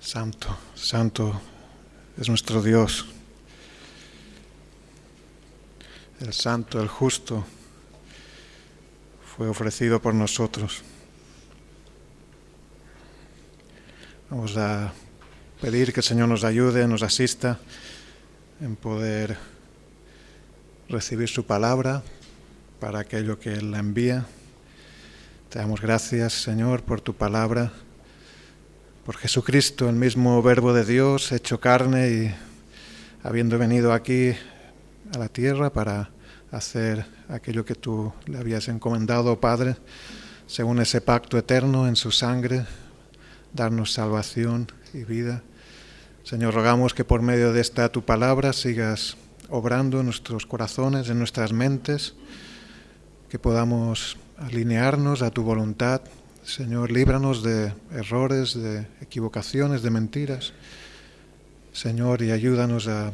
Santo, santo es nuestro Dios, el santo, el justo, fue ofrecido por nosotros. Vamos a pedir que el Señor nos ayude, nos asista en poder recibir su palabra para aquello que Él la envía. Te damos gracias, Señor, por tu palabra, por Jesucristo, el mismo Verbo de Dios, hecho carne y habiendo venido aquí a la tierra para hacer aquello que tú le habías encomendado, Padre, según ese pacto eterno en su sangre, darnos salvación y vida. Señor, rogamos que por medio de esta tu palabra sigas obrando en nuestros corazones, en nuestras mentes, que podamos alinearnos a tu voluntad. Señor, líbranos de errores, de equivocaciones, de mentiras. Señor, y ayúdanos a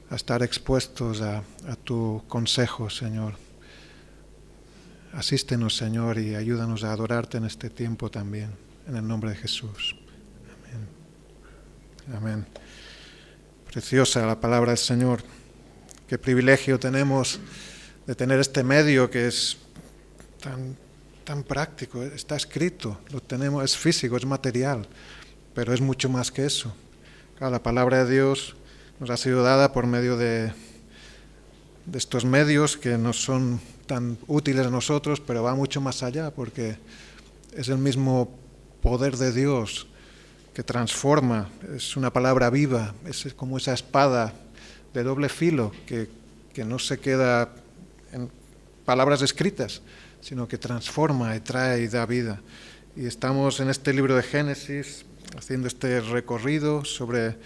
estar expuestos a tu consejo, Señor. Asístenos, Señor, y ayúdanos a adorarte en este tiempo también, en el nombre de Jesús. Amén. Amén. Preciosa la palabra del Señor. Qué privilegio tenemos de tener este medio que es tan práctico. Está escrito, lo tenemos, es físico, es material, pero es mucho más que eso. Claro, la palabra de Dios nos ha sido dada por medio de estos medios que no son tan útiles a nosotros, pero va mucho más allá, porque es el mismo poder de Dios que transforma, es una palabra viva, es como esa espada de doble filo que no se queda en palabras escritas, sino que transforma y trae y da vida. Y estamos en este libro de Génesis haciendo este recorrido sobre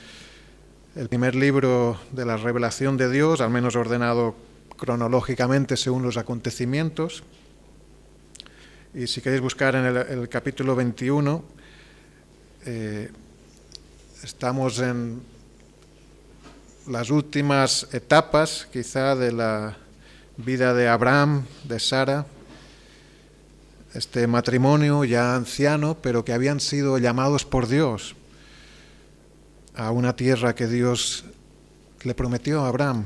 el primer libro de la revelación de Dios, al menos ordenado cronológicamente según los acontecimientos. Y si queréis buscar en el capítulo 21, estamos en las últimas etapas quizá de la vida de Abraham, de Sara, este matrimonio ya anciano, pero que habían sido llamados por Dios a una tierra que Dios le prometió a Abraham.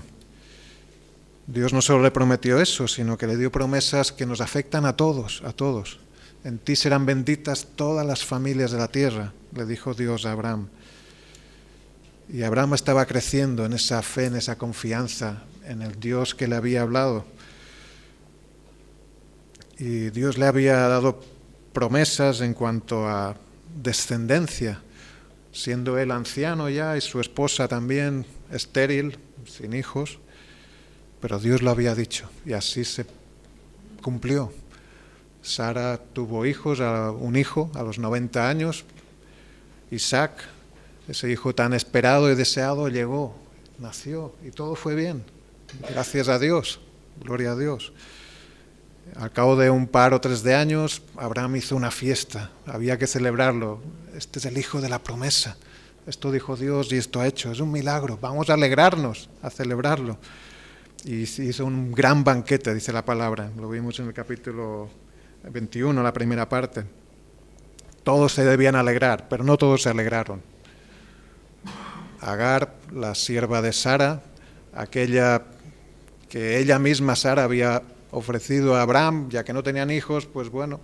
Dios no solo le prometió eso, sino que le dio promesas que nos afectan a todos, a todos. En ti serán benditas todas las familias de la tierra, le dijo Dios a Abraham. Y Abraham estaba creciendo en esa fe, en esa confianza en el Dios que le había hablado. Y Dios le había dado promesas en cuanto a descendencia, siendo él anciano ya y su esposa también estéril, sin hijos, pero Dios lo había dicho y así se cumplió. Sara tuvo un hijo a los 90 años, Isaac, ese hijo tan esperado y deseado, llegó, nació y todo fue bien. Gracias a Dios, gloria a Dios. Al cabo de un par o 3 de años, Abraham hizo una fiesta, había que celebrarlo. Este es el hijo de la promesa. Esto dijo Dios y esto ha hecho, es un milagro. Vamos a alegrarnos, a celebrarlo. Y hizo un gran banquete, dice la palabra. Lo vimos en el capítulo 21, la primera parte. Todos se debían alegrar, pero no todos se alegraron. Agar, la sierva de Sara, aquella que ella misma, Sara, había ofrecido a Abraham, ya que no tenían hijos, pues bueno,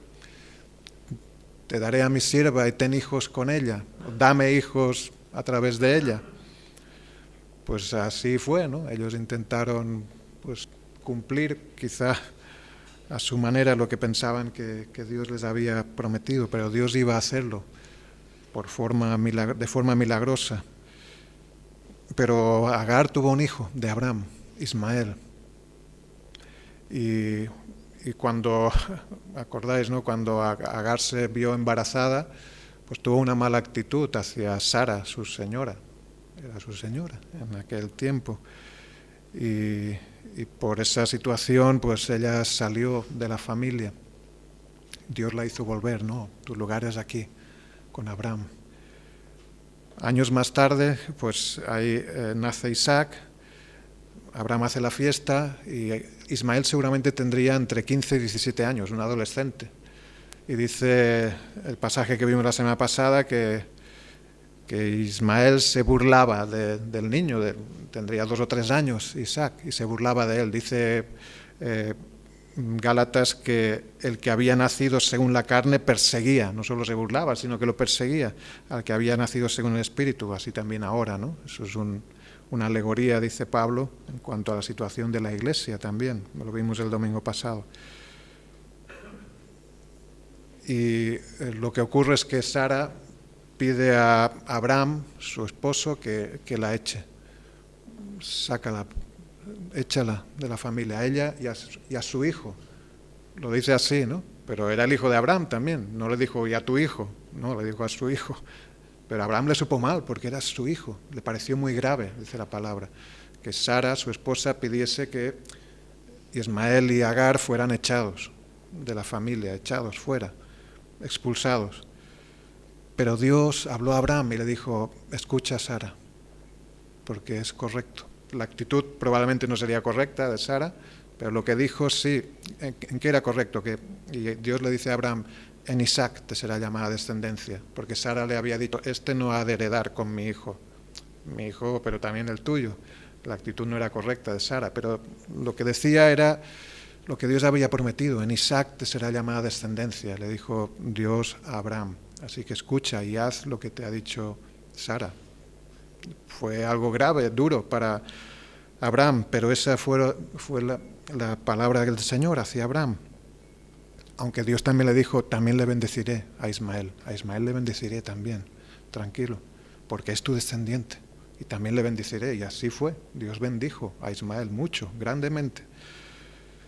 te daré a mi sierva y ten hijos con ella, dame hijos a través de ella. Pues así fue, ¿no? Ellos intentaron pues cumplir quizá a su manera lo que pensaban que Dios les había prometido, pero Dios iba a hacerlo de forma milagrosa. Pero Agar tuvo un hijo de Abraham, Ismael. Y cuando, acordáis, ¿no? Cuando Agar se vio embarazada, pues tuvo una mala actitud hacia Sara, su señora. Era su señora en aquel tiempo. Y por esa situación, pues ella salió de la familia. Dios la hizo volver, no, tu lugar es aquí, con Abraham. Años más tarde, pues ahí nace Isaac, Abraham hace la fiesta y Ismael seguramente tendría entre 15 y 17 años, un adolescente. Y dice el pasaje que vimos la semana pasada que Ismael se burlaba del niño, tendría 2 o 3 años, Isaac, y se burlaba de él. Dice Gálatas que el que había nacido según la carne perseguía, no solo se burlaba, sino que lo perseguía al que había nacido según el Espíritu, así también ahora, ¿no? Eso es una alegoría, dice Pablo, en cuanto a la situación de la Iglesia también, lo vimos el domingo pasado. Y lo que ocurre es que Sara pide a Abraham, su esposo, que la eche, sácala, échala de la familia, a ella y a su hijo. Lo dice así, ¿no? Pero era el hijo de Abraham también, no le dijo y a tu hijo, no, le dijo a su hijo. Pero a Abraham le supo mal porque era su hijo, le pareció muy grave, dice la palabra, que Sara, su esposa, pidiese que Ismael y Agar fueran echados de la familia, echados fuera, expulsados. Pero Dios habló a Abraham y le dijo, escucha a Sara, porque es correcto. La actitud probablemente no sería correcta de Sara, pero lo que dijo sí. ¿En qué era correcto? Y Dios le dice a Abraham, en Isaac te será llamada descendencia, porque Sara le había dicho, este no ha de heredar con mi hijo, pero también el tuyo. La actitud no era correcta de Sara, pero lo que decía era lo que Dios había prometido, en Isaac te será llamada descendencia, le dijo Dios a Abraham. Así que escucha y haz lo que te ha dicho Sara. Fue algo grave, duro para Abraham, pero esa fue la palabra del Señor hacia Abraham. Aunque Dios también le dijo, también le bendeciré a Ismael le bendeciré también, tranquilo, porque es tu descendiente, y también le bendeciré, y así fue. Dios bendijo a Ismael mucho, grandemente.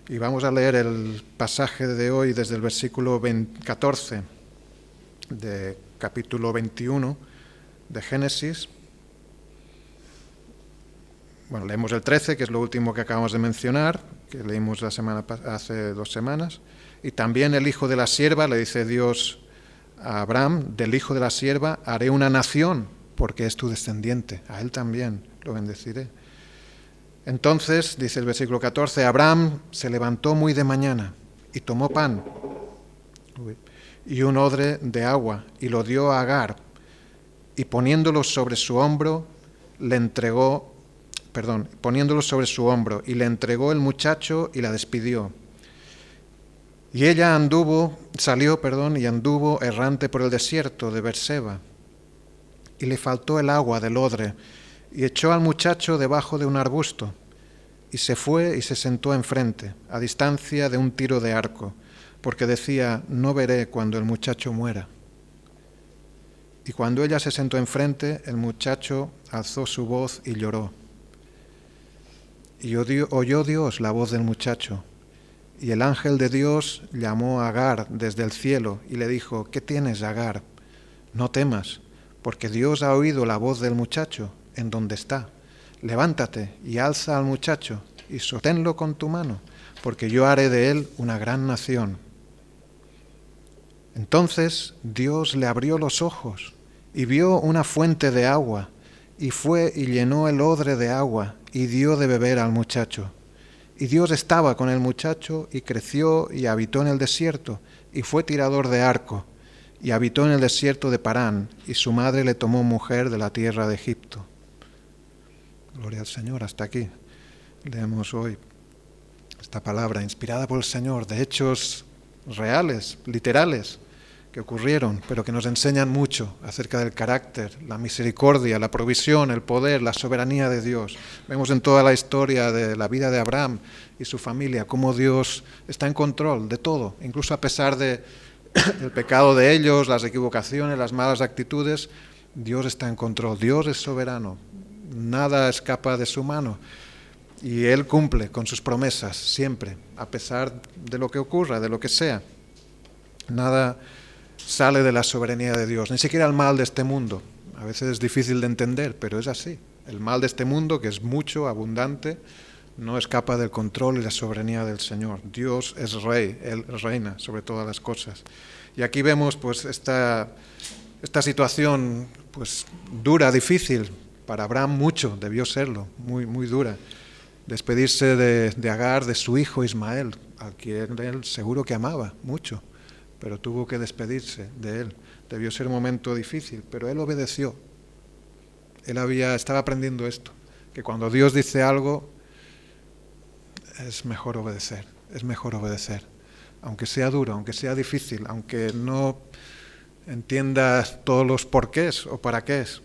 Y vamos a leer el pasaje de hoy desde el versículo 14 de capítulo 21 de Génesis. Bueno, leemos el 13, que es lo último que acabamos de mencionar, que leímos hace 2 semanas. Y también el hijo de la sierva, le dice Dios a Abraham, del hijo de la sierva haré una nación, porque es tu descendiente, a él también lo bendeciré. Entonces, dice el versículo 14, Abraham se levantó muy de mañana y tomó pan y un odre de agua y lo dio a Agar, y poniéndolo sobre su hombro le entregó el muchacho y la despidió. Y ella salió errante por el desierto de Berseba, y le faltó el agua del odre, y echó al muchacho debajo de un arbusto, y se fue y se sentó enfrente, a distancia de un tiro de arco, porque decía, no veré cuando el muchacho muera. Y cuando ella se sentó enfrente, el muchacho alzó su voz y lloró. Y oyó Dios la voz del muchacho. Y el ángel de Dios llamó a Agar desde el cielo y le dijo, ¿qué tienes, Agar? No temas, porque Dios ha oído la voz del muchacho en donde está. Levántate y alza al muchacho y sosténlo con tu mano, porque yo haré de él una gran nación. Entonces Dios le abrió los ojos y vio una fuente de agua, y fue y llenó el odre de agua y dio de beber al muchacho. Y Dios estaba con el muchacho y creció y habitó en el desierto y fue tirador de arco y habitó en el desierto de Parán y su madre le tomó mujer de la tierra de Egipto. Gloria al Señor. Hasta aquí leemos hoy esta palabra inspirada por el Señor de hechos reales, literales, que ocurrieron, pero que nos enseñan mucho acerca del carácter, la misericordia, la provisión, el poder, la soberanía de Dios. Vemos en toda la historia de la vida de Abraham y su familia cómo Dios está en control de todo, incluso a pesar del pecado de ellos, las equivocaciones, las malas actitudes. Dios está en control, Dios es soberano, nada escapa de su mano. Y Él cumple con sus promesas siempre, a pesar de lo que ocurra, de lo que sea. Nada sale de la soberanía de Dios, ni siquiera el mal de este mundo. A veces es difícil de entender, pero es así. El mal de este mundo, que es mucho, abundante, no escapa del control y la soberanía del Señor. Dios es Rey, Él reina sobre todas las cosas. Y aquí vemos pues esta situación pues dura, difícil. Para Abraham mucho, debió serlo, muy, muy dura. Despedirse de Agar, de su hijo Ismael, a quien él seguro que amaba mucho. pero tuvo que despedirse de él. Debió ser un momento difícil, pero él obedeció. Él estaba aprendiendo esto, que cuando Dios dice algo, es mejor obedecer, aunque sea duro, aunque sea difícil, aunque no entiendas todos los porqués o para qué es.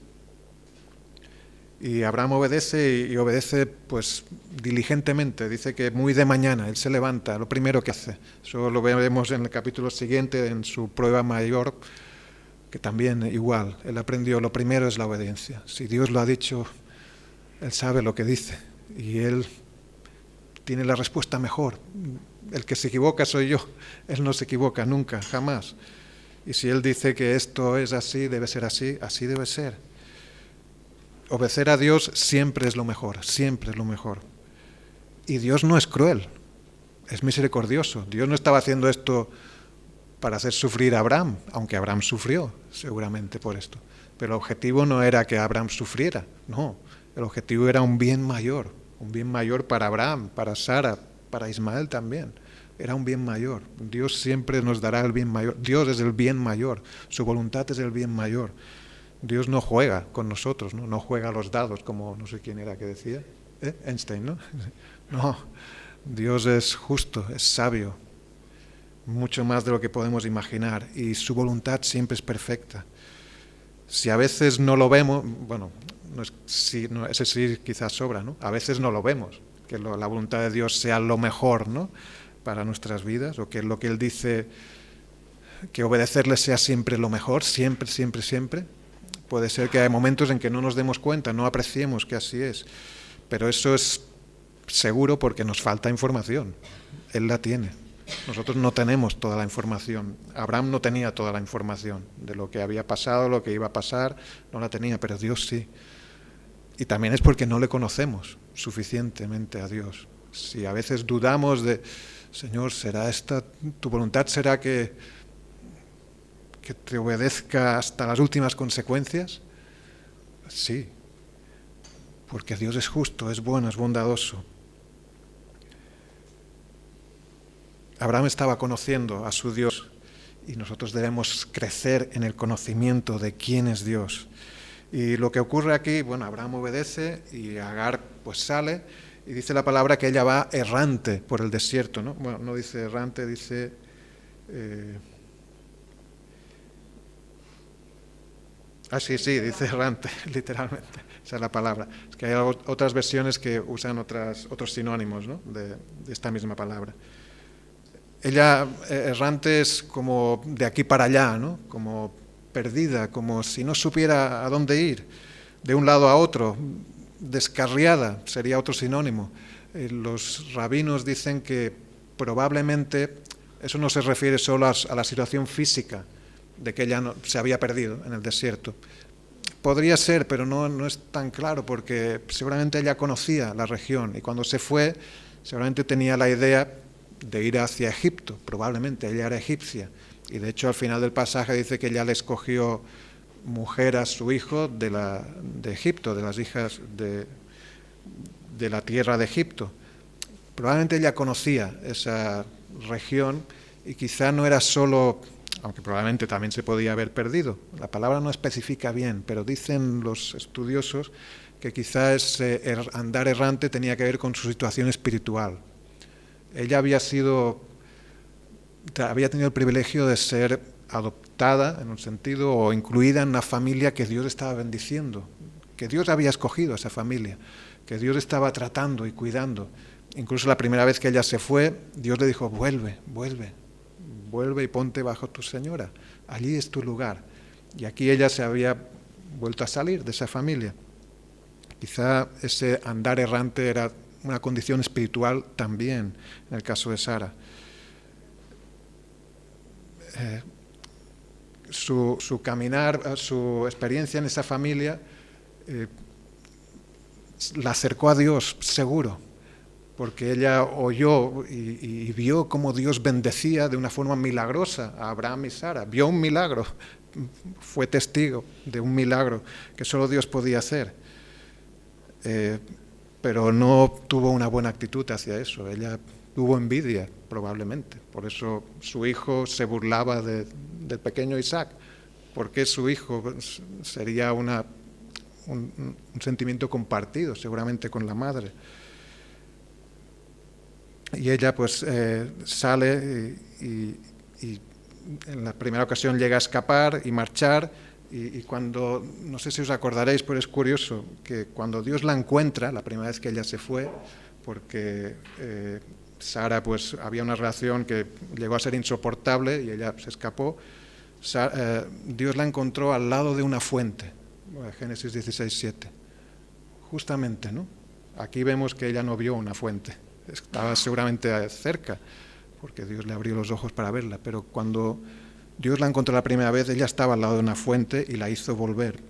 Y Abraham obedece y obedece pues diligentemente. Dice que muy de mañana él se levanta, lo primero que hace. Eso lo vemos en el capítulo siguiente, en su prueba mayor, que también igual, él aprendió, lo primero es la obediencia. Si Dios lo ha dicho, él sabe lo que dice y él tiene la respuesta mejor. El que se equivoca soy yo, él no se equivoca nunca, jamás. Y si él dice que esto es así, debe ser así, así debe ser. Obedecer a Dios siempre es lo mejor, siempre es lo mejor. Y Dios no es cruel, es misericordioso. Dios no estaba haciendo esto para hacer sufrir a Abraham, aunque Abraham sufrió seguramente por esto. Pero el objetivo no era que Abraham sufriera, no. El objetivo era un bien mayor para Abraham, para Sara, para Ismael también. Era un bien mayor. Dios siempre nos dará el bien mayor. Dios es el bien mayor, su voluntad es el bien mayor. Dios no juega con nosotros, no juega a los dados, como no sé quién era que decía, Einstein, ¿no? No, Dios es justo, es sabio, mucho más de lo que podemos imaginar, y su voluntad siempre es perfecta. Si a veces no lo vemos, bueno, ese sí quizás sobra, ¿no? A veces no lo vemos, que la voluntad de Dios sea lo mejor, ¿no?, para nuestras vidas, o que lo que Él dice, que obedecerle sea siempre lo mejor, siempre, siempre, siempre. Puede ser que hay momentos en que no nos demos cuenta, no apreciemos que así es, pero eso es seguro porque nos falta información. Él la tiene. Nosotros no tenemos toda la información. Abraham no tenía toda la información de lo que había pasado, lo que iba a pasar, no la tenía, pero Dios sí. Y también es porque no le conocemos suficientemente a Dios. Si a veces dudamos de, Señor, ¿será esta tu voluntad? ¿Será que te obedezca hasta las últimas consecuencias? Sí, porque Dios es justo, es bueno, es bondadoso. Abraham estaba conociendo a su Dios y nosotros debemos crecer en el conocimiento de quién es Dios. Y lo que ocurre aquí, bueno, Abraham obedece y Agar pues sale y dice la palabra que ella va errante por el desierto, ¿no? Bueno, no dice errante, dice... sí, dice errante, literalmente, esa es la palabra. Es que hay otras versiones que usan otros sinónimos, ¿no?, de esta misma palabra. Ella, errante, es como de aquí para allá, ¿no?, como perdida, como si no supiera a dónde ir, de un lado a otro, descarriada, sería otro sinónimo. Los rabinos dicen que probablemente eso no se refiere solo a la situación física, de que ella se había perdido en el desierto. Podría ser, pero no es tan claro, porque seguramente ella conocía la región y cuando se fue seguramente tenía la idea de ir hacia Egipto, probablemente ella era egipcia, y de hecho al final del pasaje dice que ella le escogió mujer a su hijo de Egipto, de las hijas de la tierra de Egipto. Probablemente ella conocía esa región y quizá no era solo... aunque probablemente también se podía haber perdido. La palabra no especifica bien, pero dicen los estudiosos que quizás andar errante tenía que ver con su situación espiritual. Ella había tenido el privilegio de ser adoptada, en un sentido, o incluida en una familia que Dios estaba bendiciendo, que Dios había escogido a esa familia, que Dios estaba tratando y cuidando. Incluso la primera vez que ella se fue, Dios le dijo, vuelve y ponte bajo tu señora, allí es tu lugar. Y aquí ella se había vuelto a salir de esa familia. Quizá ese andar errante era una condición espiritual también, en el caso de Sara. Su caminar, su experiencia en esa familia la acercó a Dios, seguro, porque ella oyó y vio cómo Dios bendecía de una forma milagrosa a Abraham y Sara. Vio un milagro, fue testigo de un milagro que solo Dios podía hacer. Pero no tuvo una buena actitud hacia eso. Ella tuvo envidia, probablemente. Por eso su hijo se burlaba del pequeño Isaac, porque su hijo sería un sentimiento compartido, seguramente con la madre. Y ella pues sale y en la primera ocasión llega a escapar y marchar, y cuando, no sé si os acordaréis, pero es curioso, que cuando Dios la encuentra, la primera vez que ella se fue, porque Sara pues había una relación que llegó a ser insoportable y ella se escapó, Dios la encontró al lado de una fuente, Génesis 16:7, justamente, ¿no? Aquí vemos que ella no vio una fuente, estaba seguramente cerca, porque Dios le abrió los ojos para verla, pero cuando Dios la encontró la primera vez, ella estaba al lado de una fuente y la hizo volver.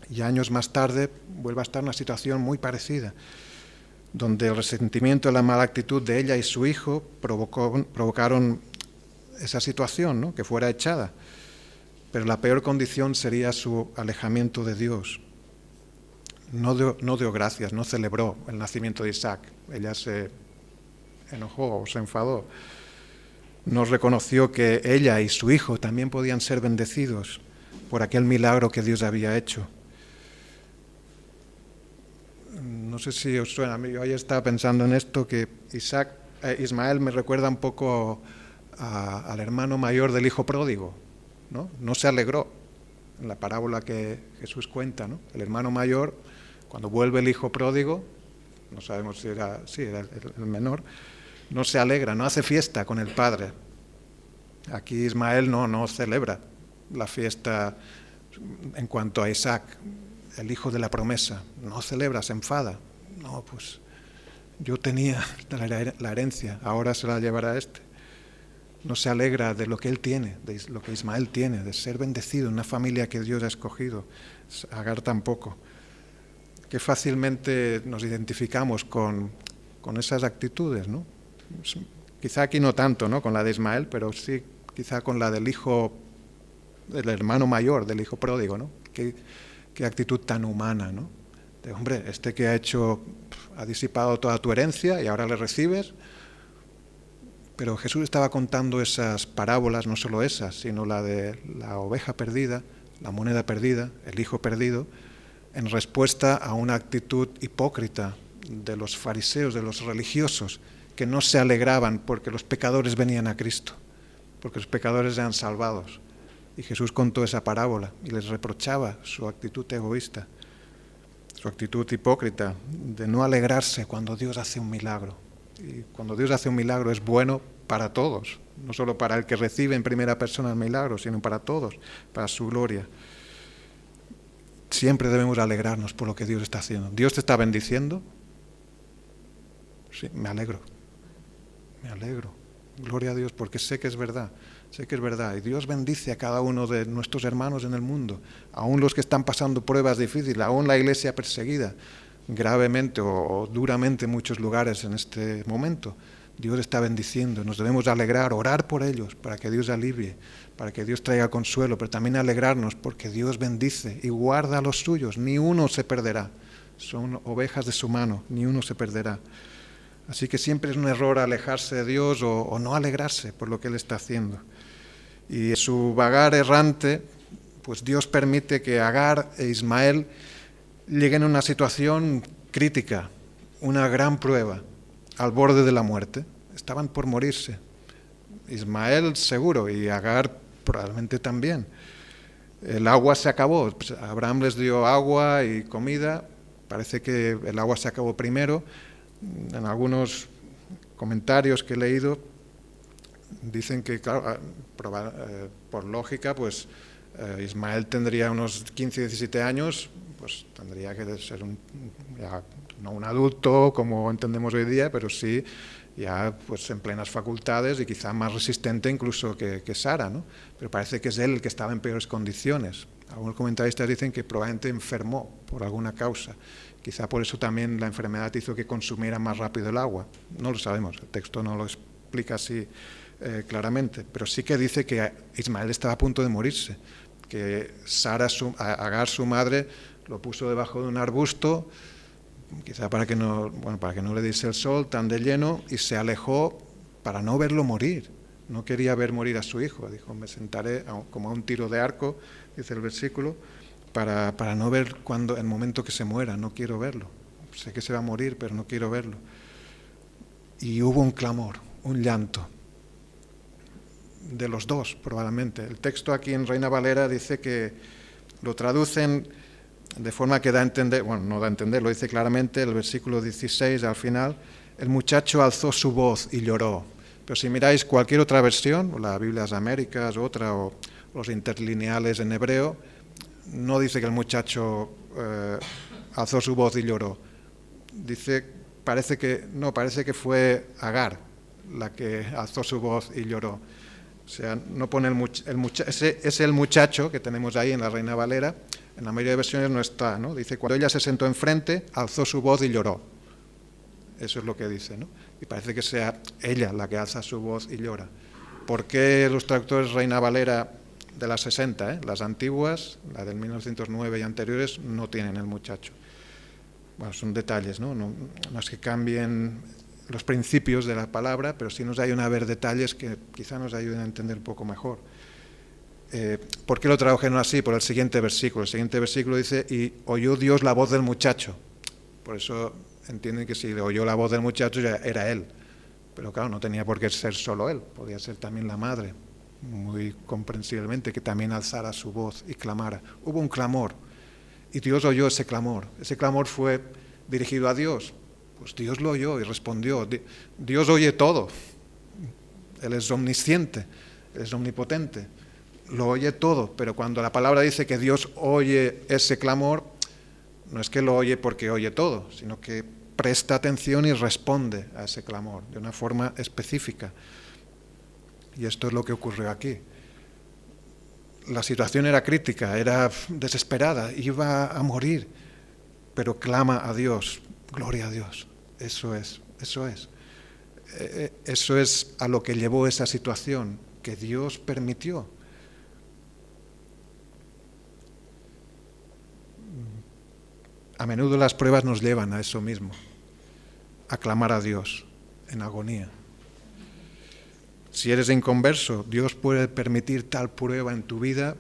Y años más tarde vuelve a estar en una situación muy parecida, donde el resentimiento y la mala actitud de ella y su hijo provocaron esa situación, ¿no? Que fuera echada. Pero la peor condición sería su alejamiento de Dios. No dio gracias, no celebró el nacimiento de Isaac. Ella se enojó o se enfadó. No reconoció que ella y su hijo también podían ser bendecidos por aquel milagro que Dios había hecho. No sé si os suena, yo ayer estaba pensando en esto, que Ismael me recuerda un poco al hermano mayor del hijo pródigo, ¿no? No se alegró, en la parábola que Jesús cuenta, ¿no? El hermano mayor, cuando vuelve el hijo pródigo, no sabemos si era el menor, no se alegra, no hace fiesta con el padre. Aquí Ismael no celebra la fiesta en cuanto a Isaac, el hijo de la promesa. No celebra, se enfada. No, pues yo tenía la herencia, ahora se la llevará este. No se alegra de lo que él tiene, de lo que Ismael tiene, de ser bendecido en una familia que Dios ha escogido. Agar tampoco. Que fácilmente nos identificamos con esas actitudes, ¿no? Quizá aquí no tanto, ¿no?, con la de Ismael, pero sí quizá con la del hermano mayor, del hijo pródigo, ¿no? Qué actitud tan humana, ¿no? De, hombre, este que ha disipado toda tu herencia y ahora le recibes. Pero Jesús estaba contando esas parábolas, no solo esas, sino la de la oveja perdida, la moneda perdida, el hijo perdido, en respuesta a una actitud hipócrita de los fariseos, de los religiosos, que no se alegraban porque los pecadores venían a Cristo, porque los pecadores eran salvados. Y Jesús contó esa parábola y les reprochaba su actitud egoísta, su actitud hipócrita de no alegrarse cuando Dios hace un milagro. Y cuando Dios hace un milagro es bueno para todos, no solo para el que recibe en primera persona el milagro, sino para todos, para su gloria. Siempre debemos alegrarnos por lo que Dios está haciendo. ¿Dios te está bendiciendo? Sí, me alegro. Gloria a Dios, porque sé que es verdad. Y Dios bendice a cada uno de nuestros hermanos en el mundo, aún los que están pasando pruebas difíciles, aún la iglesia perseguida gravemente o duramente en muchos lugares en este momento. Dios está bendiciendo, nos debemos alegrar, orar por ellos para que Dios alivie, para que Dios traiga consuelo, pero también alegrarnos porque Dios bendice y guarda a los suyos, ni uno se perderá. Son ovejas de su mano, ni uno se perderá. Así que siempre es un error alejarse de Dios o no alegrarse por lo que Él está haciendo. Y en su vagar errante, pues Dios permite que Agar e Ismael lleguen a una situación crítica, una gran prueba, al borde de la muerte. Estaban por morirse. Ismael seguro y Agar probablemente también. El agua se acabó. Pues Abraham les dio agua y comida. Parece que el agua se acabó primero. En algunos comentarios que he leído dicen que, claro, por lógica, pues Ismael tendría unos 15, 17 años, pues tendría que ser ya no un adulto como entendemos hoy día, pero sí ya pues en plenas facultades y quizá más resistente incluso que Sara, ¿no? Pero parece que es él el que estaba en peores condiciones. Algunos comentaristas dicen que probablemente enfermó por alguna causa. Quizá por eso también la enfermedad hizo que consumiera más rápido el agua. No lo sabemos, el texto no lo explica así claramente, pero sí que dice que Ismael estaba a punto de morirse, que Agar, su madre, lo puso debajo de un arbusto quizá para que no le diese el sol tan de lleno, y se alejó para no verlo morir. No quería ver morir a su hijo. Dijo, me sentaré como a un tiro de arco, dice el versículo, para no ver el momento que se muera. No quiero verlo. Sé que se va a morir, pero no quiero verlo. Y hubo un clamor, un llanto, de los dos probablemente. El texto aquí en Reina Valera dice que lo traducen de forma que da a entender, no da a entender, lo dice claramente el versículo 16 al final: el muchacho alzó su voz y lloró. Pero si miráis cualquier otra versión, o la Biblia de las Américas, o los interlineales en hebreo, no dice que el muchacho alzó su voz y lloró. Parece que fue Agar la que alzó su voz y lloró. O sea, no pone el muchacho que tenemos ahí en la Reina Valera. En la mayoría de versiones no está, ¿no? Dice, cuando ella se sentó enfrente, alzó su voz y lloró. Eso es lo que dice, ¿no? Y parece que sea ella la que alza su voz y llora. ¿Por qué los traductores Reina Valera de las 60, las antiguas, la del 1909 y anteriores, no tienen el muchacho? Bueno, son detalles, ¿no? No es que cambien los principios de la palabra, pero sí nos ayudan a ver detalles que quizá nos ayuden a entender un poco mejor. ¿Por qué lo tradujeron así? Por el siguiente versículo. El siguiente versículo dice, y oyó Dios la voz del muchacho. Por eso entienden que si oyó la voz del muchacho ya era él. Pero claro, no tenía por qué ser solo él, podía ser también la madre, muy comprensiblemente, que también alzara su voz y clamara. Hubo un clamor, y Dios oyó ese clamor. Ese clamor fue dirigido a Dios. Pues Dios lo oyó y respondió. Dios oye todo. Él es omnisciente, Él es omnipotente. Lo oye todo, pero cuando la palabra dice que Dios oye ese clamor, no es que lo oye porque oye todo, sino que presta atención y responde a ese clamor de una forma específica. Y esto es lo que ocurrió aquí. La situación era crítica, era desesperada, iba a morir, pero clama a Dios, gloria a Dios. Eso es a lo que llevó esa situación que Dios permitió. A menudo las pruebas nos llevan a eso mismo, a clamar a Dios en agonía. Si eres inconverso, Dios puede permitir tal prueba en tu vida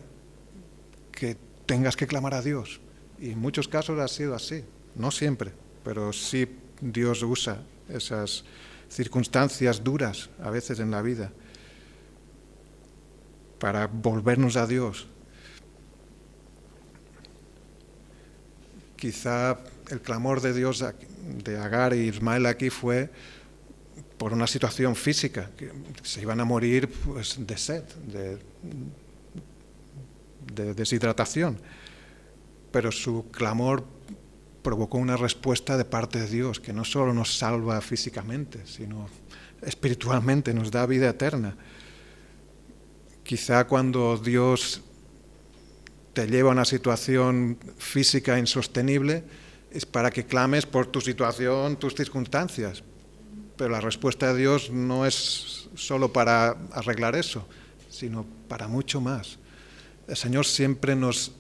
que tengas que clamar a Dios. Y en muchos casos ha sido así, no siempre, pero sí Dios usa esas circunstancias duras a veces en la vida para volvernos a Dios. Quizá el clamor de Dios de Agar e Ismael aquí fue por una situación física, que se iban a morir pues, de sed, de deshidratación. Pero su clamor provocó una respuesta de parte de Dios, que no solo nos salva físicamente, sino espiritualmente, nos da vida eterna. Quizá cuando Dios te lleva a una situación física insostenible, es para que clames por tu situación, tus circunstancias. Pero la respuesta de Dios no es solo para arreglar eso, sino para mucho más. El Señor siempre nos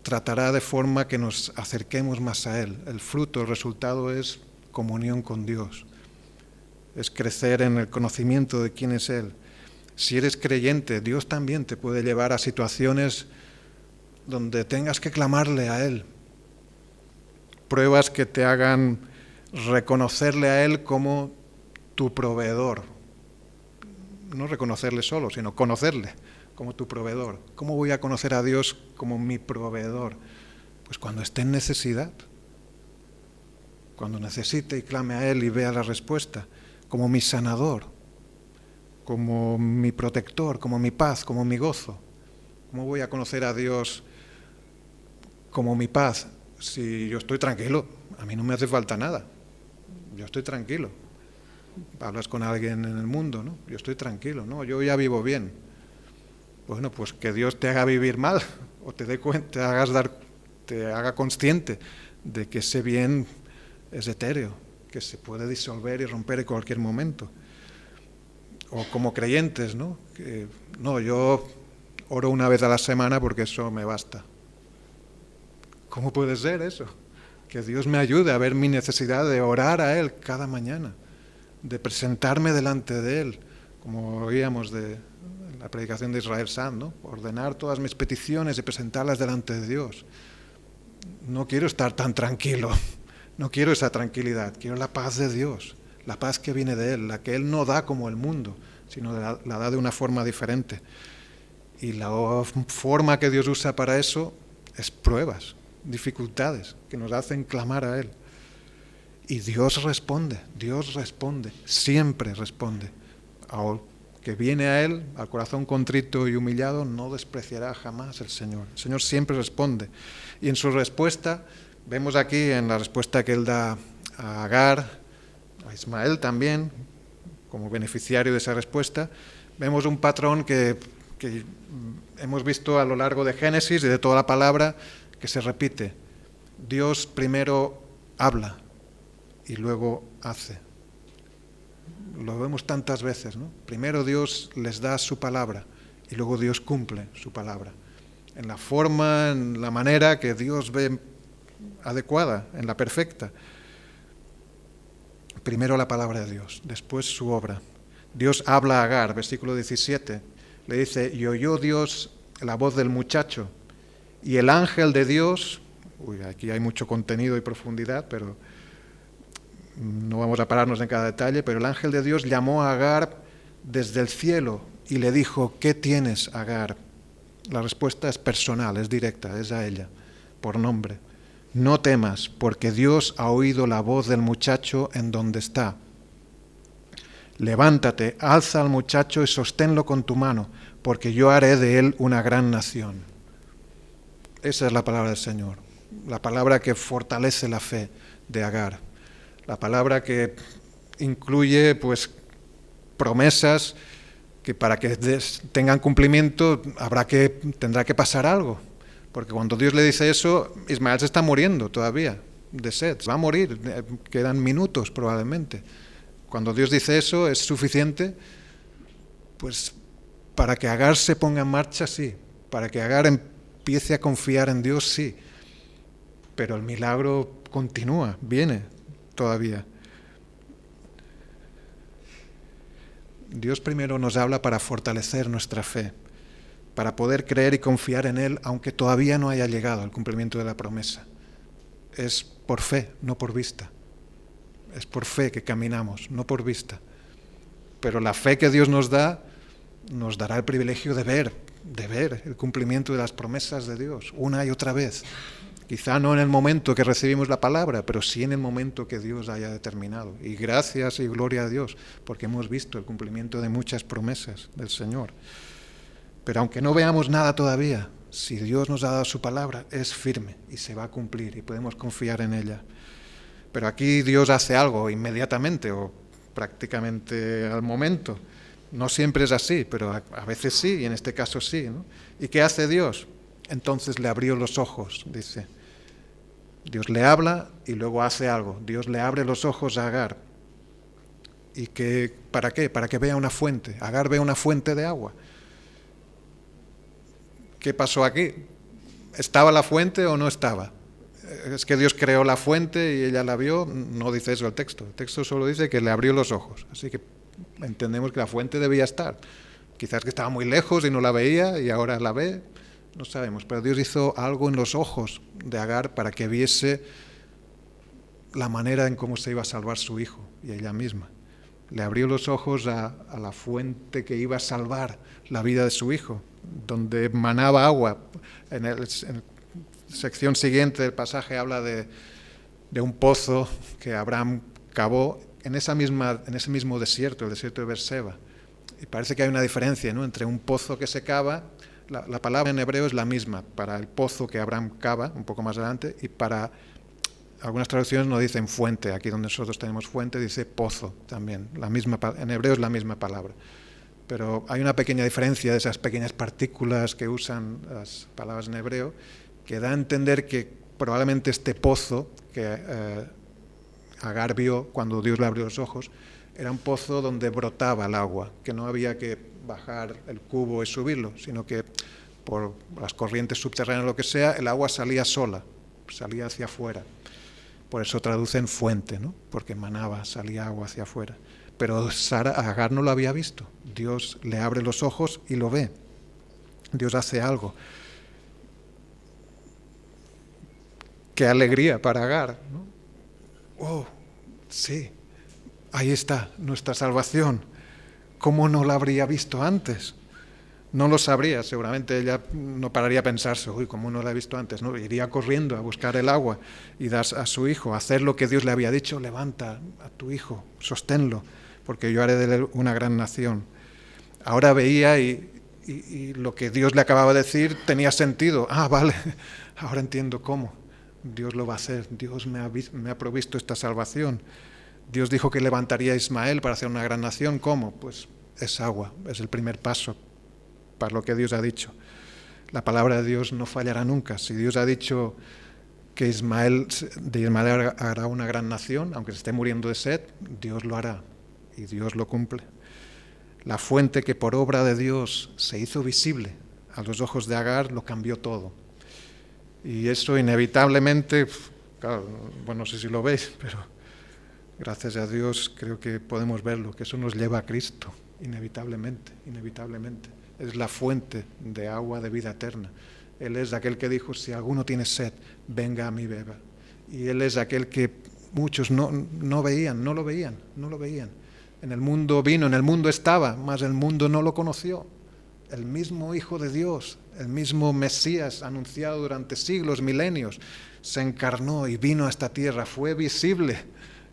tratará de forma que nos acerquemos más a Él. El fruto, el resultado es comunión con Dios. Es crecer en el conocimiento de quién es Él. Si eres creyente, Dios también te puede llevar a situaciones donde tengas que clamarle a Él. Pruebas que te hagan reconocerle a Él como tu proveedor. No reconocerle solo, sino conocerle como tu proveedor. ¿Cómo voy a conocer a Dios como mi proveedor? Pues cuando esté en necesidad. Cuando necesite y clame a Él y vea la respuesta. Como mi sanador. Como mi protector, como mi paz, como mi gozo. ¿Cómo voy a conocer a Dios como mi paz? Si yo estoy tranquilo, a mí no me hace falta nada. Yo estoy tranquilo. Hablas con alguien en el mundo, ¿no? Yo estoy tranquilo, ¿no? Yo ya vivo bien. Bueno, pues que Dios te haga vivir mal o te dé cuenta, te haga consciente de que ese bien es etéreo, que se puede disolver y romper en cualquier momento. O como creyentes, ¿no? Que, no, yo oro una vez a la semana porque eso me basta. ¿Cómo puede ser eso? Que Dios me ayude a ver mi necesidad de orar a Él cada mañana, de presentarme delante de Él, como oíamos de la predicación de Israel Sanz, ¿no? Ordenar todas mis peticiones y presentarlas delante de Dios. No quiero estar tan tranquilo, no quiero esa tranquilidad, quiero la paz de Dios, la paz que viene de Él, la que Él no da como el mundo, sino la da de una forma diferente. Y la forma que Dios usa para eso es pruebas, dificultades que nos hacen clamar a Él. Y Dios responde, siempre responde. Al que viene a Él, al corazón contrito y humillado, no despreciará jamás el Señor. El Señor siempre responde. Y en su respuesta, vemos aquí en la respuesta que Él da a Agar, a Ismael también, como beneficiario de esa respuesta, vemos un patrón que hemos visto a lo largo de Génesis y de toda la palabra, que se repite. Dios primero habla y luego hace. Lo vemos tantas veces, ¿no? Primero Dios les da su palabra y luego Dios cumple su palabra. En la forma, en la manera que Dios ve adecuada, en la perfecta. Primero la palabra de Dios, después su obra. Dios habla a Agar, versículo 17. Le dice, y oyó Dios la voz del muchacho, y el ángel de Dios, aquí hay mucho contenido y profundidad, pero no vamos a pararnos en cada detalle, pero el ángel de Dios llamó a Agar desde el cielo y le dijo, ¿qué tienes, Agar? La respuesta es personal, es directa, es a ella, por nombre. No temas, porque Dios ha oído la voz del muchacho en donde está. Levántate, alza al muchacho y sosténlo con tu mano, porque yo haré de él una gran nación. Esa es la palabra del Señor, la palabra que fortalece la fe de Agar, la palabra que incluye pues promesas que para que tengan cumplimiento tendrá que pasar algo, porque cuando Dios le dice eso, Ismael se está muriendo todavía de sed, va a morir, quedan minutos probablemente. Cuando Dios dice eso, es suficiente pues para que Agar se ponga en marcha, sí, para que Agar empiece a confiar en Dios, sí, pero el milagro continúa, viene todavía. Dios primero nos habla para fortalecer nuestra fe, para poder creer y confiar en Él, aunque todavía no haya llegado al cumplimiento de la promesa. Es por fe, no por vista. Es por fe que caminamos, no por vista. Pero la fe que Dios nos da, nos dará el privilegio de ver el cumplimiento de las promesas de Dios, una y otra vez. Quizá no en el momento que recibimos la palabra, pero sí en el momento que Dios haya determinado. Y gracias y gloria a Dios, porque hemos visto el cumplimiento de muchas promesas del Señor. Pero aunque no veamos nada todavía, si Dios nos ha dado su palabra, es firme y se va a cumplir y podemos confiar en ella. Pero aquí Dios hace algo inmediatamente o prácticamente al momento. No siempre es así, pero a veces sí, y en este caso sí, ¿no? ¿Y qué hace Dios? Entonces le abrió los ojos, dice. Dios le habla y luego hace algo. Dios le abre los ojos a Agar. ¿Y para qué? Para que vea una fuente. Agar ve una fuente de agua. ¿Qué pasó aquí? ¿Estaba la fuente o no estaba? Es que Dios creó la fuente y ella la vio. No dice eso el texto. El texto solo dice que le abrió los ojos. Así que entendemos que la fuente debía estar. Quizás que estaba muy lejos y no la veía y ahora la ve. No sabemos, pero Dios hizo algo en los ojos de Agar para que viese la manera en cómo se iba a salvar su hijo y ella misma. Le abrió los ojos a la fuente que iba a salvar la vida de su hijo, donde manaba agua. En la sección siguiente del pasaje habla de un pozo que Abraham cavó en ese mismo desierto, el desierto de Beerseba. Y parece que hay una diferencia, ¿no?, entre un pozo que se cava. La palabra en hebreo es la misma para el pozo que Abraham cava, un poco más adelante, y para algunas traducciones no dicen fuente, aquí donde nosotros tenemos fuente dice pozo también, en hebreo es la misma palabra. Pero hay una pequeña diferencia de esas pequeñas partículas que usan las palabras en hebreo, que da a entender que probablemente este pozo que Agar vio cuando Dios le abrió los ojos, era un pozo donde brotaba el agua, que no había que bajar el cubo y subirlo, sino que por las corrientes subterráneas o lo que sea, el agua salía sola, salía hacia afuera. Por eso traducen fuente, ¿no? Porque manaba, salía agua hacia afuera. Pero Agar no lo había visto. Dios le abre los ojos y lo ve. Dios hace algo. Qué alegría para Agar, ¿no? Oh, sí, ahí está nuestra salvación. ¿Cómo no la habría visto antes? No lo sabría, seguramente ella no pararía a pensarse, uy, ¿cómo no la he visto antes? No, iría corriendo a buscar el agua y dar a su hijo, hacer lo que Dios le había dicho, levanta a tu hijo, sosténlo, porque yo haré de él una gran nación. Ahora veía y lo que Dios le acababa de decir tenía sentido. Ah, vale, ahora entiendo cómo. Dios lo va a hacer, Dios me ha provisto esta salvación. Dios dijo que levantaría a Ismael para hacer una gran nación. ¿Cómo? Pues es agua, es el primer paso para lo que Dios ha dicho. La palabra de Dios no fallará nunca. Si Dios ha dicho que de Ismael hará una gran nación, aunque se esté muriendo de sed, Dios lo hará y Dios lo cumple. La fuente que por obra de Dios se hizo visible a los ojos de Agar lo cambió todo. Y eso inevitablemente, claro, bueno, no sé si lo veis, pero gracias a Dios creo que podemos verlo, que eso nos lleva a Cristo, inevitablemente. Es la fuente de agua de vida eterna. Él es aquel que dijo, si alguno tiene sed, venga a mí, beba. Y Él es aquel que muchos no lo veían. En el mundo vino, en el mundo estaba, mas el mundo no lo conoció. El mismo Hijo de Dios, el mismo Mesías anunciado durante siglos, milenios, se encarnó y vino a esta tierra, fue visible,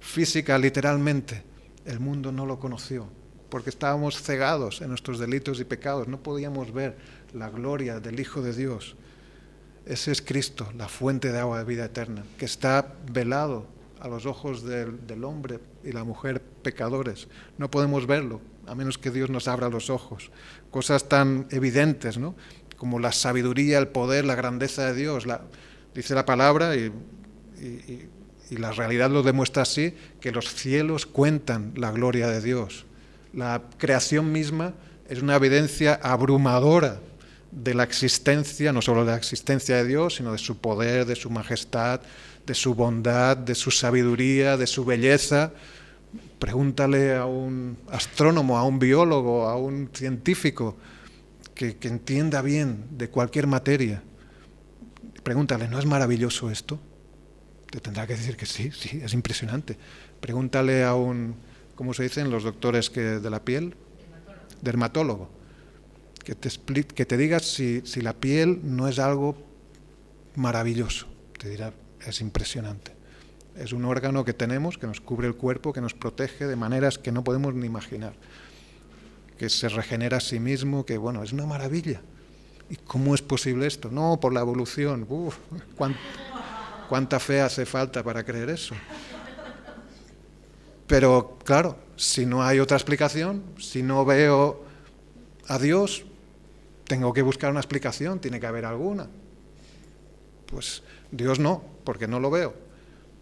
física, literalmente. El mundo no lo conoció, porque estábamos cegados en nuestros delitos y pecados, no podíamos ver la gloria del Hijo de Dios. Ese es Cristo, la fuente de agua de vida eterna, que está velado a los ojos del hombre y la mujer pecadores. No podemos verlo, a menos que Dios nos abra los ojos. Cosas tan evidentes, ¿no?, como la sabiduría, el poder, la grandeza de Dios. Dice la palabra y la realidad lo demuestra así, que los cielos cuentan la gloria de Dios. La creación misma es una evidencia abrumadora de la existencia, no solo de la existencia de Dios, sino de su poder, de su majestad, de su bondad, de su sabiduría, de su belleza. Pregúntale a un astrónomo, a un biólogo, a un científico que entienda bien de cualquier materia. Pregúntale, ¿no es maravilloso esto? Te tendrá que decir que sí, es impresionante. Pregúntale a un, ¿cómo se dicen los doctores de la piel? Dermatólogo. Que te diga si la piel no es algo maravilloso. Te dirá, es impresionante. Es un órgano que tenemos, que nos cubre el cuerpo, que nos protege de maneras que no podemos ni imaginar. Que se regenera a sí mismo, que bueno, es una maravilla. ¿Y cómo es posible esto? No, por la evolución. ¿Cuánta fe hace falta para creer eso? Pero claro, si no hay otra explicación, si no veo a Dios, tengo que buscar una explicación, tiene que haber alguna. Pues Dios no, porque no lo veo,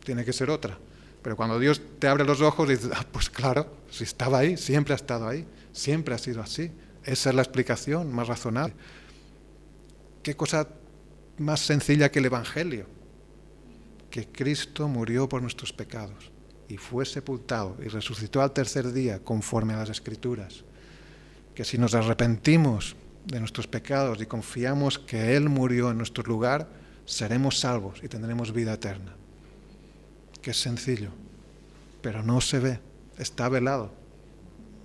tiene que ser otra. Pero cuando Dios te abre los ojos, dices, pues claro, si estaba ahí, siempre ha estado ahí, siempre ha sido así. Esa es la explicación más razonable. ¿Qué cosa más sencilla que el Evangelio? Que Cristo murió por nuestros pecados y fue sepultado y resucitó al tercer día conforme a las Escrituras. Que si nos arrepentimos de nuestros pecados y confiamos que Él murió en nuestro lugar, seremos salvos y tendremos vida eterna. Que es sencillo, pero no se ve, está velado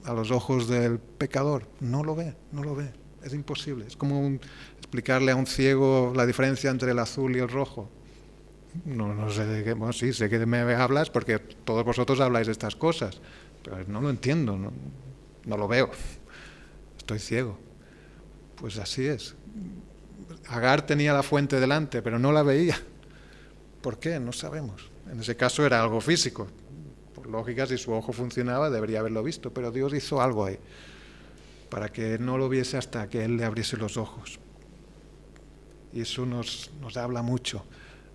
a los ojos del pecador. No lo ve, es imposible. Es como explicarle a un ciego la diferencia entre el azul y el rojo. No sé de qué, bueno, sí, sé que me hablas porque todos vosotros habláis de estas cosas, pero no lo entiendo, no lo veo, estoy ciego. Pues así es. Agar tenía la fuente delante, pero no la veía. ¿Por qué? No sabemos. En ese caso era algo físico. Por lógica, si su ojo funcionaba, debería haberlo visto, pero Dios hizo algo ahí, para que no lo viese hasta que Él le abriese los ojos. Y eso nos habla mucho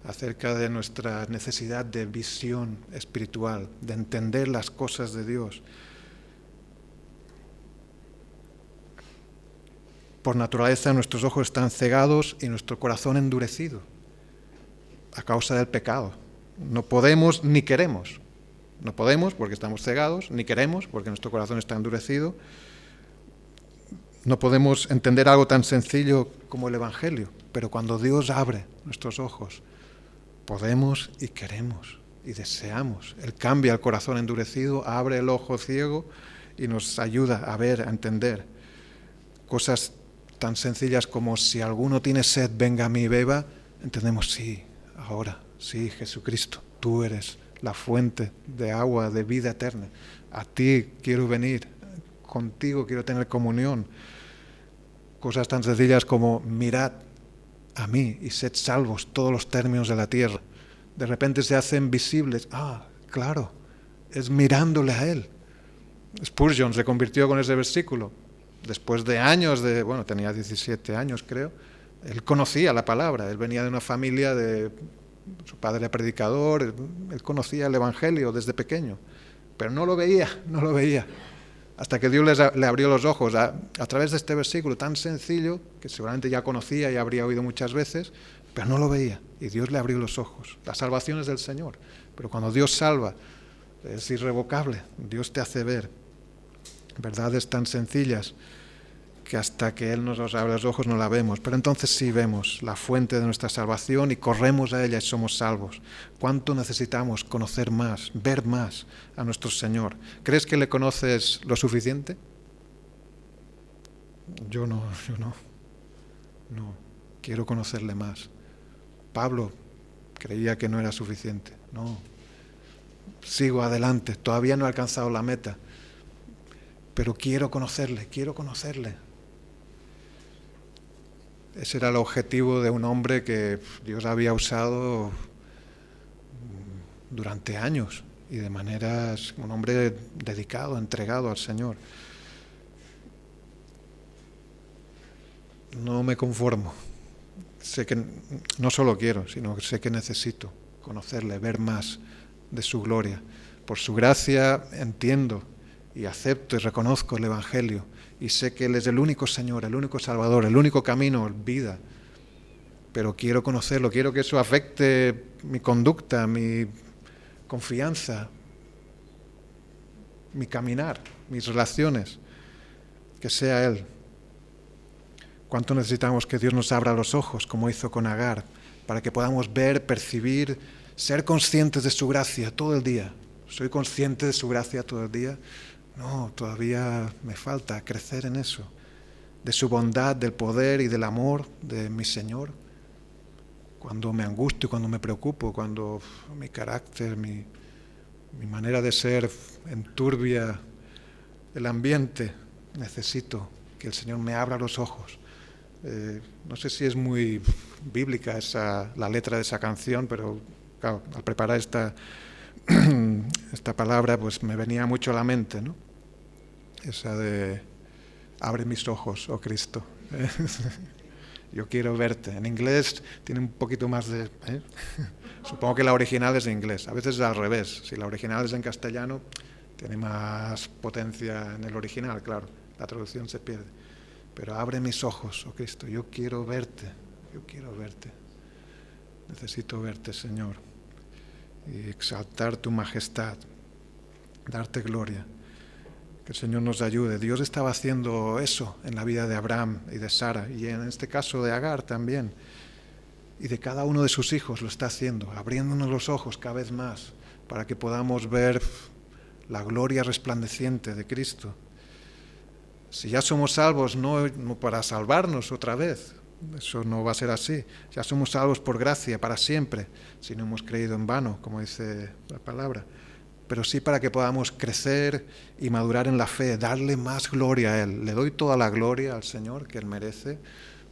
acerca de nuestra necesidad de visión espiritual, de entender las cosas de Dios. Por naturaleza nuestros ojos están cegados y nuestro corazón endurecido a causa del pecado. No podemos ni queremos. No podemos porque estamos cegados, ni queremos porque nuestro corazón está endurecido. No podemos entender algo tan sencillo como el Evangelio, pero cuando Dios abre nuestros ojos, podemos y queremos y deseamos. Él cambia el corazón endurecido, abre el ojo ciego y nos ayuda a ver, a entender cosas tan sencillas como si alguno tiene sed, venga a mí y beba. Entendemos, sí, ahora, sí, Jesucristo, tú eres la fuente de agua, de vida eterna. A ti quiero venir, contigo quiero tener comunión. Cosas tan sencillas como mirad a mí y sed salvos todos los términos de la tierra. De repente se hacen visibles. Ah, claro, es mirándole a Él. Spurgeon se convirtió con ese versículo. Después de años tenía 17 años creo, él conocía la palabra, él venía de una familia su padre era predicador, él conocía el Evangelio desde pequeño, pero no lo veía, hasta que Dios le abrió los ojos a través de este versículo tan sencillo, que seguramente ya conocía y habría oído muchas veces, pero no lo veía, y Dios le abrió los ojos. La salvación es del Señor, pero cuando Dios salva, es irrevocable, Dios te hace ver verdades tan sencillas que hasta que Él nos abre los ojos no la vemos, pero entonces sí vemos la fuente de nuestra salvación y corremos a ella y somos salvos. ¿Cuánto necesitamos conocer más, ver más a nuestro Señor? ¿Crees que le conoces lo suficiente? Yo no. No, quiero conocerle más. Pablo creía que no era suficiente. No, sigo adelante, todavía no he alcanzado la meta, pero quiero conocerle. Ese era el objetivo de un hombre que Dios había usado durante años y de maneras, un hombre dedicado, entregado al Señor. No me conformo. Sé que no solo quiero, sino que sé que necesito conocerle, ver más de su gloria. Por su gracia entiendo y acepto y reconozco el Evangelio y sé que Él es el único Señor, el único Salvador, el único camino, vida. Pero quiero conocerlo, quiero que eso afecte mi conducta, mi confianza, mi caminar, mis relaciones, que sea Él. ¿Cuánto necesitamos que Dios nos abra los ojos, como hizo con Agar, para que podamos ver, percibir, ser conscientes de su gracia todo el día? ¿Soy consciente de su gracia todo el día? No, todavía me falta crecer en eso, de su bondad, del poder y del amor de mi Señor. Cuando me angustio, cuando me preocupo, cuando mi carácter, mi manera de ser enturbia el ambiente, necesito que el Señor me abra los ojos. No sé si es muy bíblica la letra de esa canción, pero claro, al preparar esta palabra pues me venía mucho a la mente, ¿no? Esa de abre mis ojos, oh Cristo. Yo quiero verte. En inglés tiene un poquito más de... Supongo que la original es en inglés. A veces es al revés. Si la original es en castellano, tiene más potencia en el original, claro. La traducción se pierde. Pero abre mis ojos, oh Cristo. Yo quiero verte. Necesito verte, Señor. Y exaltar tu majestad. Darte gloria. Que el Señor nos ayude. Dios estaba haciendo eso en la vida de Abraham y de Sara, y en este caso de Agar también, y de cada uno de sus hijos lo está haciendo, abriéndonos los ojos cada vez más para que podamos ver la gloria resplandeciente de Cristo. Si ya somos salvos, no para salvarnos otra vez, eso no va a ser así. Ya somos salvos por gracia para siempre, si no hemos creído en vano, como dice la palabra. Pero sí para que podamos crecer y madurar en la fe, darle más gloria a Él. ¿Le doy toda la gloria al Señor que Él merece?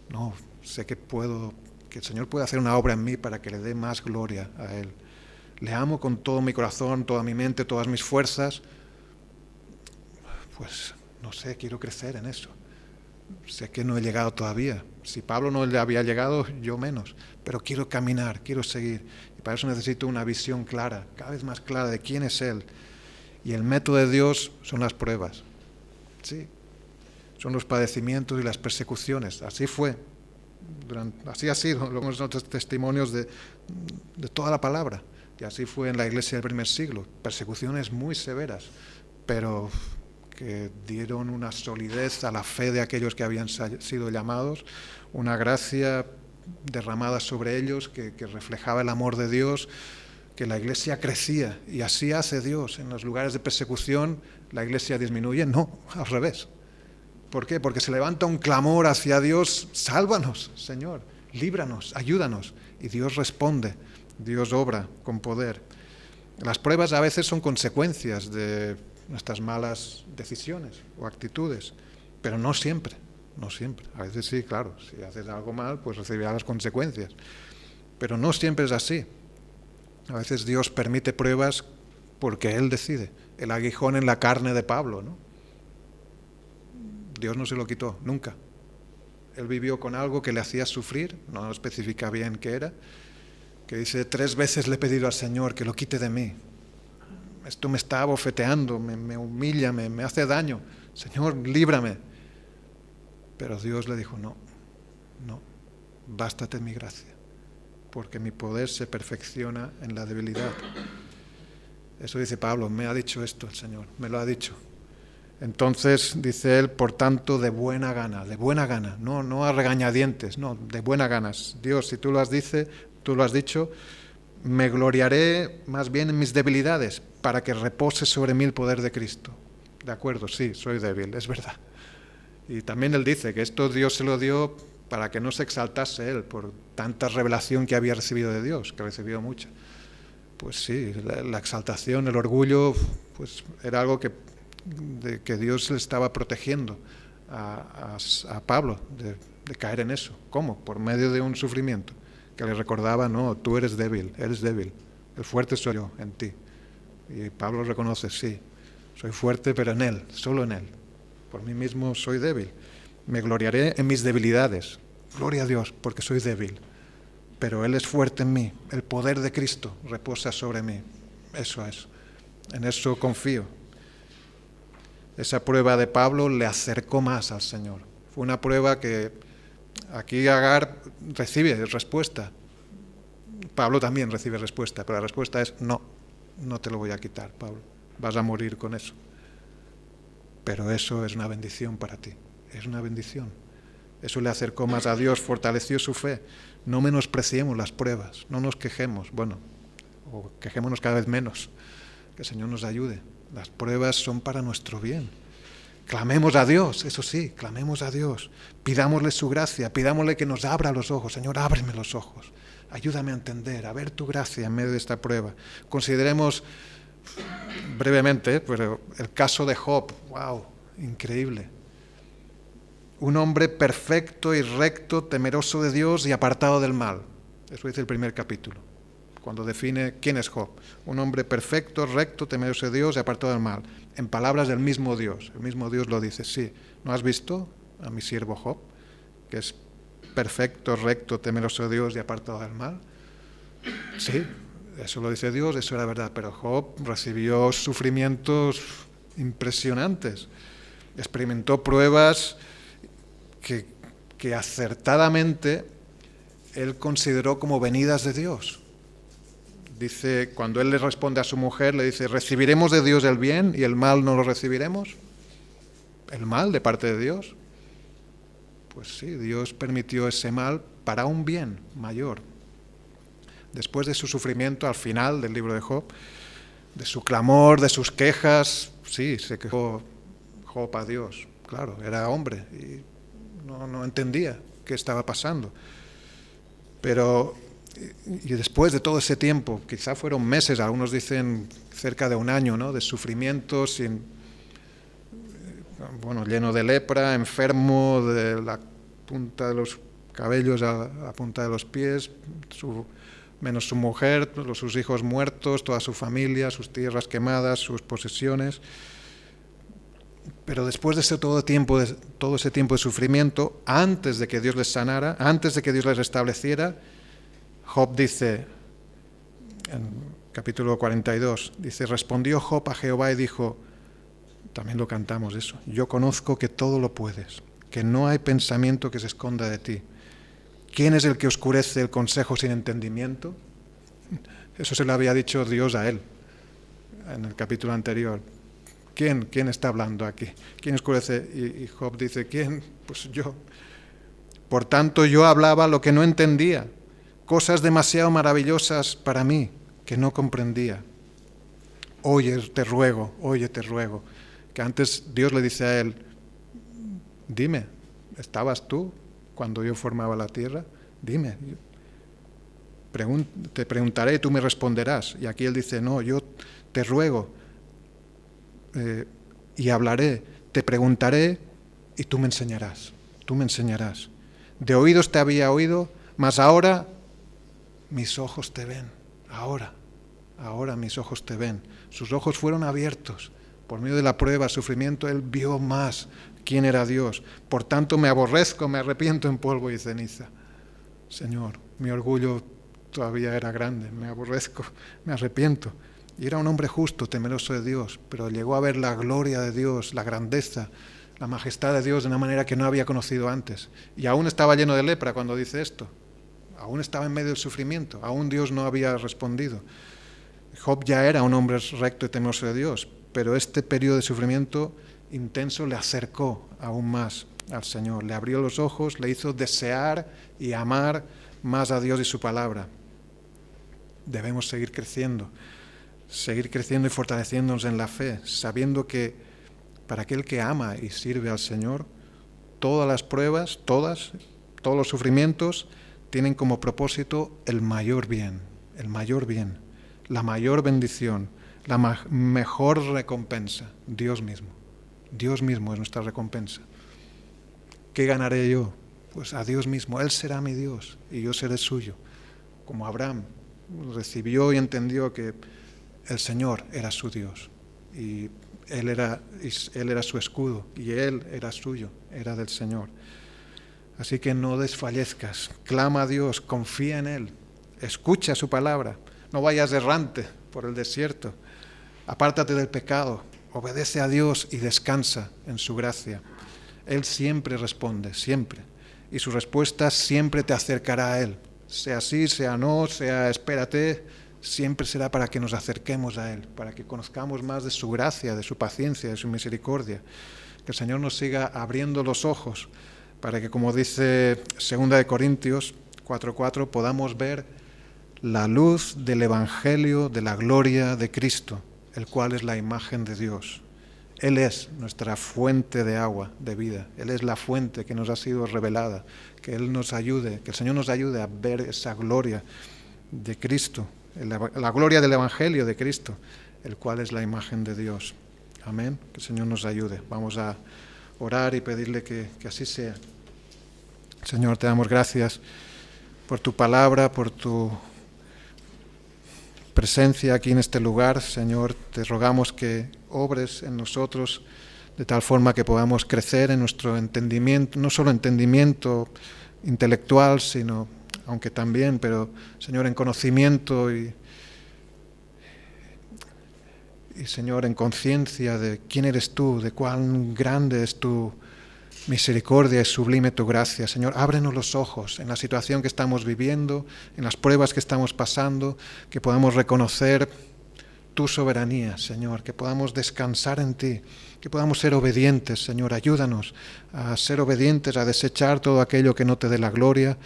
No, sé que el Señor puede hacer una obra en mí para que le dé más gloria a Él. Le amo con todo mi corazón, toda mi mente, todas mis fuerzas. Pues no sé, quiero crecer en eso. Sé que no he llegado todavía. Si Pablo no le había llegado, yo menos. Pero quiero caminar, quiero seguir. Y para eso necesito una visión clara, cada vez más clara de quién es Él. Y el método de Dios son las pruebas. Sí, son los padecimientos y las persecuciones. Así fue. Así ha sido. Luego son testimonios de toda la palabra. Y así fue en la iglesia del primer siglo. Persecuciones muy severas, pero que dieron una solidez a la fe de aquellos que habían sido llamados, una gracia derramada sobre ellos que reflejaba el amor de Dios, que la iglesia crecía. Y así hace Dios. En los lugares de persecución la iglesia disminuye. No, al revés. ¿Por qué? Porque se levanta un clamor hacia Dios: sálvanos, Señor, líbranos, ayúdanos. Y Dios responde, Dios obra con poder. Las pruebas a veces son consecuencias de nuestras malas decisiones o actitudes, pero no siempre, no siempre. A veces sí, claro, si haces algo mal, pues recibirás las consecuencias, pero no siempre es así. A veces Dios permite pruebas porque Él decide. El aguijón en la carne de Pablo, ¿no? Dios no se lo quitó, nunca. Él vivió con algo que le hacía sufrir, no especifica bien qué era, que dice: 3 veces le he pedido al Señor que lo quite de mí. Esto me está abofeteando, me humilla, me hace daño. Señor, líbrame. Pero Dios le dijo: no, bástate mi gracia, porque mi poder se perfecciona en la debilidad. Eso dice Pablo: me ha dicho esto el Señor, me lo ha dicho. Entonces, dice él, por tanto, de buena gana, no a regañadientes, no, de buena ganas. Dios, si tú lo has dicho, me gloriaré más bien en mis debilidades, para que repose sobre mí el poder de Cristo. De acuerdo, sí, soy débil, es verdad. Y también él dice que esto Dios se lo dio para que no se exaltase él por tanta revelación que había recibido de Dios, que recibió mucha. Pues sí, la exaltación, el orgullo, pues era algo que Dios le estaba protegiendo a Pablo de caer en eso. ¿Cómo? Por medio de un sufrimiento que le recordaba: no, tú eres débil, el fuerte soy yo en ti. Y Pablo reconoce: sí, soy fuerte, pero en Él, solo en Él. Por mí mismo soy débil. Me gloriaré en mis debilidades. Gloria a Dios, porque soy débil. Pero Él es fuerte en mí. El poder de Cristo reposa sobre mí. Eso es. En eso confío. Esa prueba de Pablo le acercó más al Señor. Fue una prueba que aquí Agar recibe respuesta. Pablo también recibe respuesta, pero la respuesta es: no te lo voy a quitar, Pablo. Vas a morir con eso. Pero eso es una bendición para ti. Es una bendición. Eso le acercó más a Dios, fortaleció su fe. No menospreciemos las pruebas, no nos quejemos. Bueno, o quejémonos cada vez menos. Que el Señor nos ayude. Las pruebas son para nuestro bien. Clamemos a Dios, eso sí, clamemos a Dios. Pidámosle su gracia, pidámosle que nos abra los ojos. Señor, ábreme los ojos. Ayúdame a entender, a ver tu gracia en medio de esta prueba. Consideremos brevemente, pero el caso de Job. ¡Wow! Increíble. Un hombre perfecto y recto, temeroso de Dios y apartado del mal. Eso dice el primer capítulo, cuando define quién es Job. Un hombre perfecto, recto, temeroso de Dios y apartado del mal. En palabras del mismo Dios. El mismo Dios lo dice. Sí, ¿no has visto a mi siervo Job, que es perfecto, recto, temeroso de Dios y apartado del mal? Sí, eso lo dice Dios, eso era verdad. Pero Job recibió sufrimientos impresionantes. Experimentó pruebas que acertadamente él consideró como venidas de Dios. Dice, cuando él le responde a su mujer, le dice: ¿recibiremos de Dios el bien y el mal no lo recibiremos? ¿El mal de parte de Dios? Pues sí, Dios permitió ese mal para un bien mayor. Después de su sufrimiento, al final del libro de Job, de su clamor, de sus quejas, sí, se quejó Job a Dios. Claro, era hombre y no entendía qué estaba pasando. Pero y después de todo ese tiempo, quizá fueron meses, algunos dicen cerca de un año, ¿no?, de sufrimiento, lleno de lepra, enfermo de la punta de los cabellos a la punta de los pies, menos su mujer, sus hijos muertos, toda su familia, sus tierras quemadas, sus posesiones. Pero después de todo ese tiempo de sufrimiento, antes de que Dios les sanara, antes de que Dios les restableciera, Job dice, en capítulo 42, dice: respondió Job a Jehová y dijo, también lo cantamos eso: yo conozco que todo lo puedes, que no hay pensamiento que se esconda de ti. ¿Quién es el que oscurece el consejo sin entendimiento? Eso se lo había dicho Dios a él en el capítulo anterior. ¿Quién está hablando aquí? ¿Quién oscurece? Y Job dice, ¿quién? Pues yo. Por tanto, yo hablaba lo que no entendía, cosas demasiado maravillosas para mí que no comprendía. Oye, te ruego, que antes Dios le dice a él, dime, ¿estabas tú cuando yo formaba la tierra? Dime, te preguntaré y tú me responderás. Y aquí él dice, no, yo te ruego y hablaré, te preguntaré y tú me enseñarás. De oídos te había oído, mas ahora mis ojos te ven. Ahora mis ojos te ven. Sus ojos fueron abiertos. Por medio de la prueba, sufrimiento, él vio más quién era Dios. Por tanto, me aborrezco, me arrepiento en polvo y ceniza. Señor, mi orgullo todavía era grande, me aborrezco, me arrepiento. Y era un hombre justo, temeroso de Dios, pero llegó a ver la gloria de Dios, la grandeza, la majestad de Dios de una manera que no había conocido antes. Y aún estaba lleno de lepra cuando dice esto. Aún estaba en medio del sufrimiento, aún Dios no había respondido. Job ya era un hombre recto y temeroso de Dios, pero este periodo de sufrimiento intenso le acercó aún más al Señor, le abrió los ojos, le hizo desear y amar más a Dios y su palabra. Debemos seguir creciendo y fortaleciéndonos en la fe, sabiendo que para aquel que ama y sirve al Señor, todas las pruebas, todos los sufrimientos tienen como propósito el mayor bien, la mayor bendición, la mejor recompensa, Dios mismo. Dios mismo es nuestra recompensa. ¿Qué ganaré yo? Pues a Dios mismo. Él será mi Dios y yo seré suyo. Como Abraham recibió y entendió que el Señor era su Dios y él era su escudo y él era suyo, era del Señor. Así que no desfallezcas, clama a Dios, confía en Él, escucha su palabra, no vayas errante por el desierto, apártate del pecado, obedece a Dios y descansa en su gracia. Él siempre responde, siempre, y su respuesta siempre te acercará a Él, sea sí, sea no, sea espérate, siempre será para que nos acerquemos a Él, para que conozcamos más de su gracia, de su paciencia, de su misericordia. Que el Señor nos siga abriendo los ojos para que, como dice 2 Corintios 4:4, podamos ver la luz del Evangelio de la gloria de Cristo, el cual es la imagen de Dios. Él es nuestra fuente de agua, de vida. Él es la fuente que nos ha sido revelada. Que Él nos ayude, que el Señor nos ayude a ver esa gloria de Cristo, la gloria del Evangelio de Cristo, el cual es la imagen de Dios. Amén. Que el Señor nos ayude. Vamos a orar y pedirle que así sea. Señor, te damos gracias por tu palabra, por tu presencia aquí en este lugar. Señor, te rogamos que obres en nosotros de tal forma que podamos crecer en nuestro entendimiento, no solo entendimiento intelectual, sino, aunque también, pero Señor, en conocimiento y Señor, en conciencia de quién eres tú, de cuán grande es tu misericordia y sublime tu gracia. Señor, ábrenos los ojos en la situación que estamos viviendo, en las pruebas que estamos pasando, que podamos reconocer tu soberanía, Señor, que podamos descansar en ti, que podamos ser obedientes, Señor. Ayúdanos a ser obedientes, a desechar todo aquello que no te dé la gloria,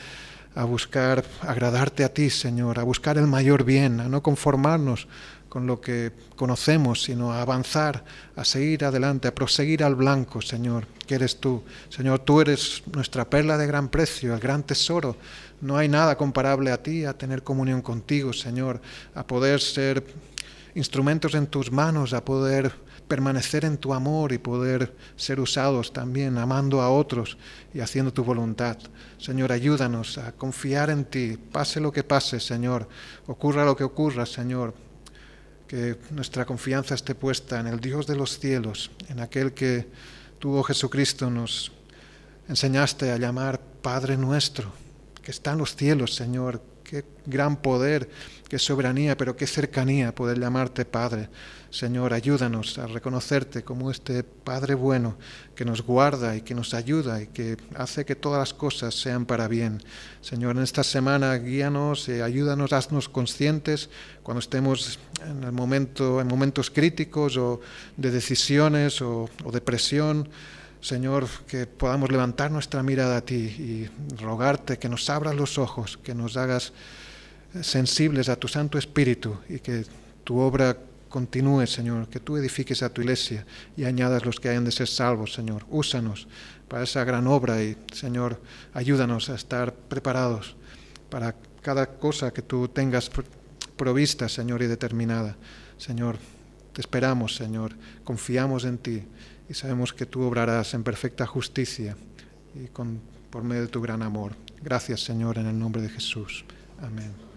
a buscar agradarte a ti, Señor, a buscar el mayor bien, a no conformarnos con lo que conocemos, sino a avanzar, a seguir adelante, a proseguir al blanco, Señor, que eres tú. Señor, tú eres nuestra perla de gran precio, el gran tesoro. No hay nada comparable a ti, a tener comunión contigo, Señor, a poder ser instrumentos en tus manos, a poder permanecer en tu amor y poder ser usados también amando a otros y haciendo tu voluntad. Señor, ayúdanos a confiar en ti, pase lo que pase, Señor, ocurra lo que ocurra, Señor, que nuestra confianza esté puesta en el Dios de los cielos, en aquel que tú, oh Jesucristo, nos enseñaste a llamar Padre nuestro, que está en los cielos, Señor, qué gran poder, qué soberanía, pero qué cercanía poder llamarte Padre. Señor, ayúdanos a reconocerte como este Padre bueno que nos guarda y que nos ayuda y que hace que todas las cosas sean para bien. Señor, en esta semana guíanos, ayúdanos, haznos conscientes cuando estemos en momentos críticos o de decisiones o de presión. Señor, que podamos levantar nuestra mirada a ti y rogarte que nos abras los ojos, que nos hagas sensibles a tu Santo Espíritu y que tu obra continúe, Señor, que tú edifiques a tu iglesia y añadas los que hayan de ser salvos, Señor. Úsanos para esa gran obra y, Señor, ayúdanos a estar preparados para cada cosa que tú tengas provista, Señor, y determinada. Señor, te esperamos, Señor, confiamos en ti y sabemos que tú obrarás en perfecta justicia y por medio de tu gran amor. Gracias, Señor, en el nombre de Jesús. Amén.